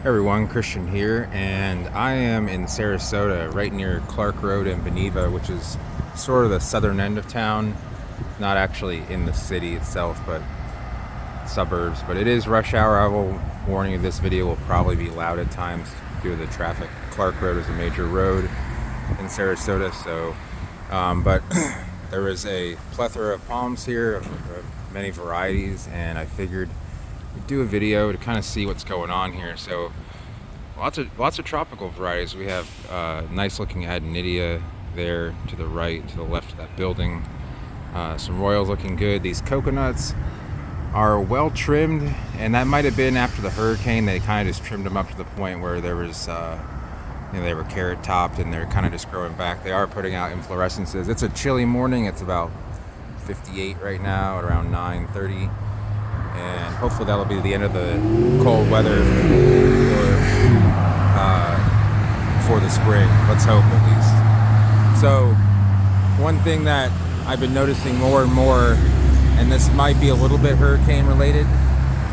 Everyone, Christian here, and I am in Sarasota, right near Clark Road and Beneva, which is sort of the southern end of town. Not actually in the city itself, but suburbs. But it is rush hour. I will warn you, this video will probably be loud at times due to the traffic. Clark Road is a major road in Sarasota, but there is a plethora of palms here of many varieties, and I figured we'd do a video to kind of see what's going on here. So lots of tropical varieties. We have nice looking adenidia there to the right, to the left of that building. Some royals looking good. These coconuts are well trimmed, and that might have been after the hurricane. They kind of just trimmed them up to the point where there was they were carrot topped, and they're kind of just growing back. They are putting out inflorescences. It's a chilly morning. It's about 58 right now at around 9:30, and hopefully that'll be the end of the cold weather for the spring. Let's hope, at least. So one thing that I've been noticing more and more, and this might be a little bit hurricane related,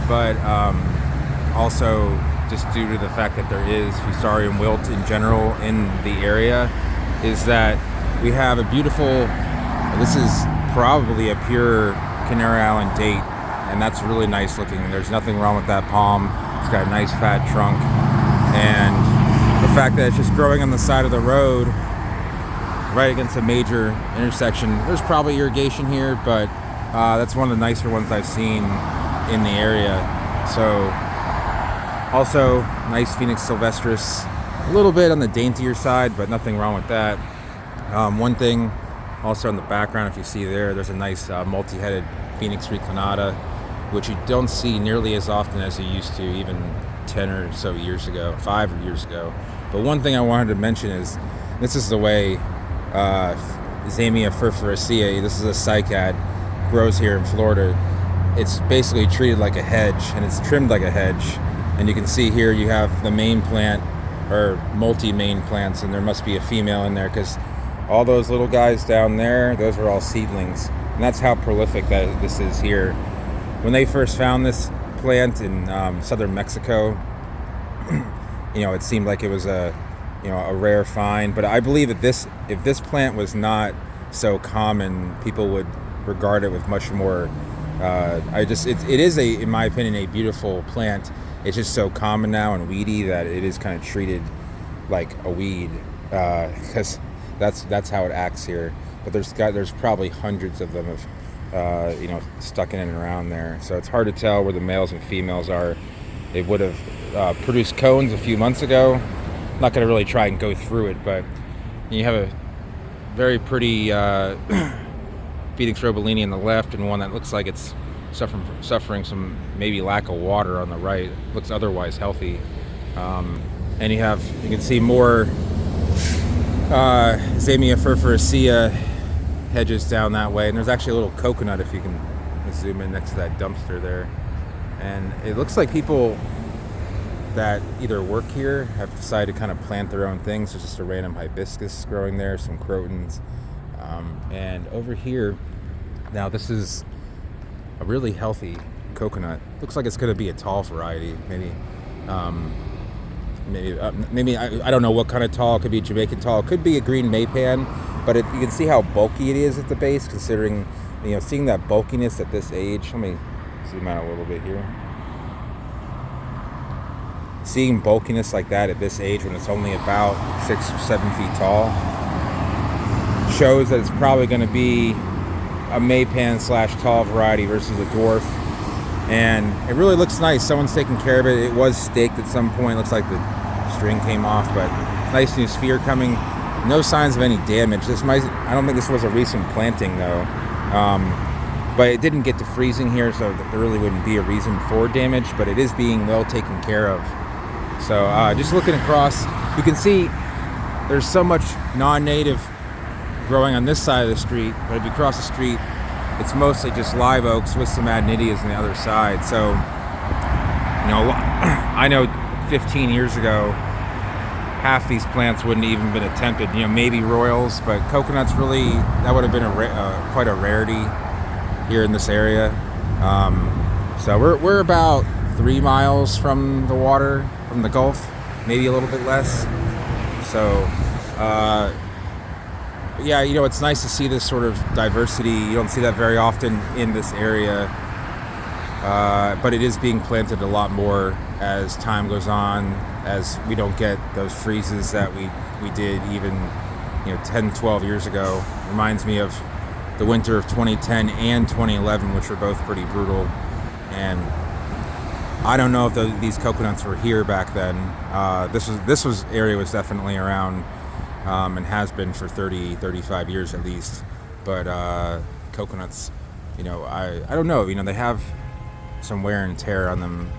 but also just due to the fact that there is fusarium wilt in general in the area, is that we have a beautiful, this is probably a pure Canary Island date, and that's really nice looking. There's nothing wrong with that palm. It's got a nice fat trunk, and the fact that it's just growing on the side of the road right against a major intersection. There's probably irrigation here, but that's one of the nicer ones I've seen in the area. So also nice Phoenix sylvestris, a little bit on the daintier side, but nothing wrong with that. One thing also in the background, if you see there's a nice multi-headed Phoenix reclinata, which you don't see nearly as often as you used to even 10 or so years ago, 5 years ago. But one thing I wanted to mention is, this is the way Zamia furfuracea, this is a cycad, grows here in Florida. It's basically treated like a hedge, and it's trimmed like a hedge. And you can see here you have the main plant, or multi-main plants, and there must be a female in there, because all those little guys down there, those are all seedlings. And that's how prolific that this is here. When they first found this plant in southern Mexico, it seemed like it was a rare find. But I believe that if this plant was not so common, people would regard it with much more. It is in my opinion, a beautiful plant. It's just so common now and weedy that it is kind of treated like a weed, because that's how it acts here. But there's probably hundreds of them stuck in and around there. So it's hard to tell where the males and females are. It would have produced cones a few months ago. I'm not going to really try and go through it, but you have a very pretty Phoenix robellini on the left, and one that looks like it's suffering some maybe lack of water on the right. Looks otherwise healthy. And you can see more Zamia furfuracea hedges down that way, and there's actually a little coconut, if you can zoom in next to that dumpster there. And it looks like people that either work here have decided to kind of plant their own things. There's just a random hibiscus growing there, some crotons, and over here, now this is a really healthy coconut. Looks like it's going to be a tall variety, maybe I don't know what kind of tall. It could be Jamaican tall, it could be a green maypan, but you can see how bulky it is at the base, considering seeing that bulkiness at this age. Let me zoom out a little bit here. Seeing bulkiness like that at this age, when it's only about 6 or 7 feet tall, shows that it's probably going to be a maypan / tall variety versus a dwarf. And it really looks nice. Someone's taking care of it. It was staked at some point. Looks like the string came off, but nice new sphere coming. No signs of any damage. I don't think this was a recent planting though. But it didn't get to freezing here, so there really wouldn't be a reason for damage, but it is being well taken care of. So just looking across, you can see there's so much non-native growing on this side of the street, but if you cross the street, it's mostly just live oaks with some adenidias on the other side. So, I know 15 years ago, half these plants wouldn't even been attempted. Maybe royals, but coconuts that would have been quite a rarity here in this area. So we're about 3 miles from the water, from the Gulf, maybe a little bit less. So, yeah, you know, it's nice to see this sort of diversity. You don't see that very often in this area, but it is being planted a lot more as time goes on, as we don't get those freezes that we did even, you know, 10, 12 years ago. Reminds me of the winter of 2010 and 2011, which were both pretty brutal. And I don't know if these coconuts were here back then. This area was definitely around, and has been for 30, 35 years at least. But coconuts, you know, I don't know. You know, they have some wear and tear on them.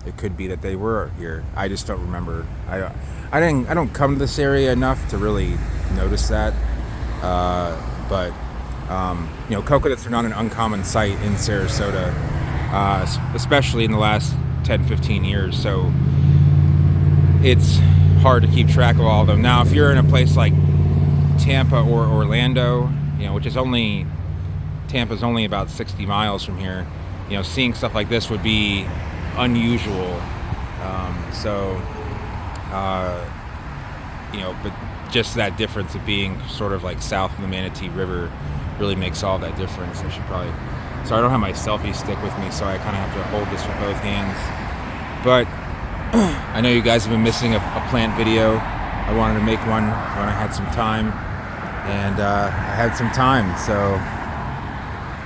It could be that they were here. I just don't remember. I don't come to this area enough to really notice that. But you know, coconuts are not an uncommon sight in Sarasota, especially in the last 10, 15 years. So it's hard to keep track of all of them. Now, if you're in a place like Tampa or Orlando, you know, Tampa's only about 60 miles from here, you know, seeing stuff like this would be unusual. You know, but just that difference of being sort of like south of the Manatee River really makes all that difference. I should probably, so I don't have my selfie stick with me, so I kind of have to hold this with both hands. But I know you guys have been missing a plant video. I wanted to make one when I had some time, and I had some time.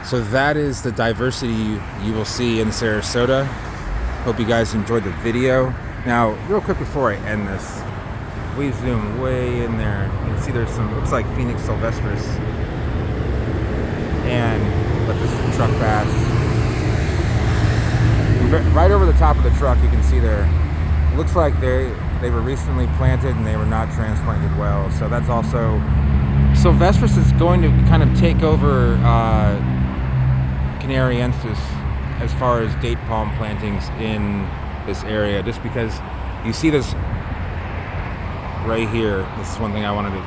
So that is the diversity you will see in Sarasota. Hope you guys enjoyed the video. Now, real quick before I end this, we zoom way in there. You can see there's some, looks like Phoenix sylvestris, and let this truck pass. Right over the top of the truck, you can see there. It looks like they were recently planted and they were not transplanted well. So that's also, sylvestris is going to kind of take over Canariensis as far as date palm plantings in this area, just because you see this right here. This is one thing I wanted to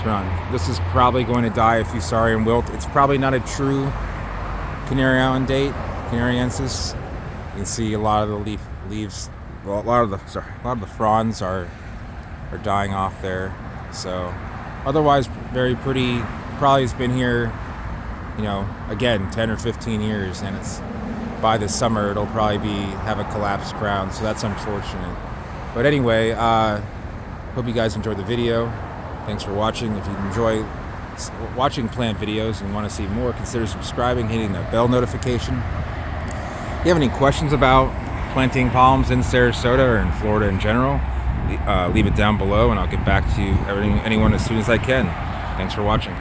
turn on. This is probably going to die if you saw it and wilt. It's probably not a true Canary Island date, Canariensis. You can see a lot of the leaves, a lot of the fronds are dying off there. So otherwise, very pretty. Probably has been here, you know, again, 10 or 15 years, and it's by this summer it'll probably have a collapsed crown, so that's unfortunate. But anyway, hope you guys enjoyed the video. Thanks for watching. If you enjoy watching plant videos and want to see more, consider subscribing, hitting the bell notification. If you have any questions about planting palms in Sarasota or in Florida in general, leave it down below and I'll get back to anyone as soon as I can. Thanks for watching.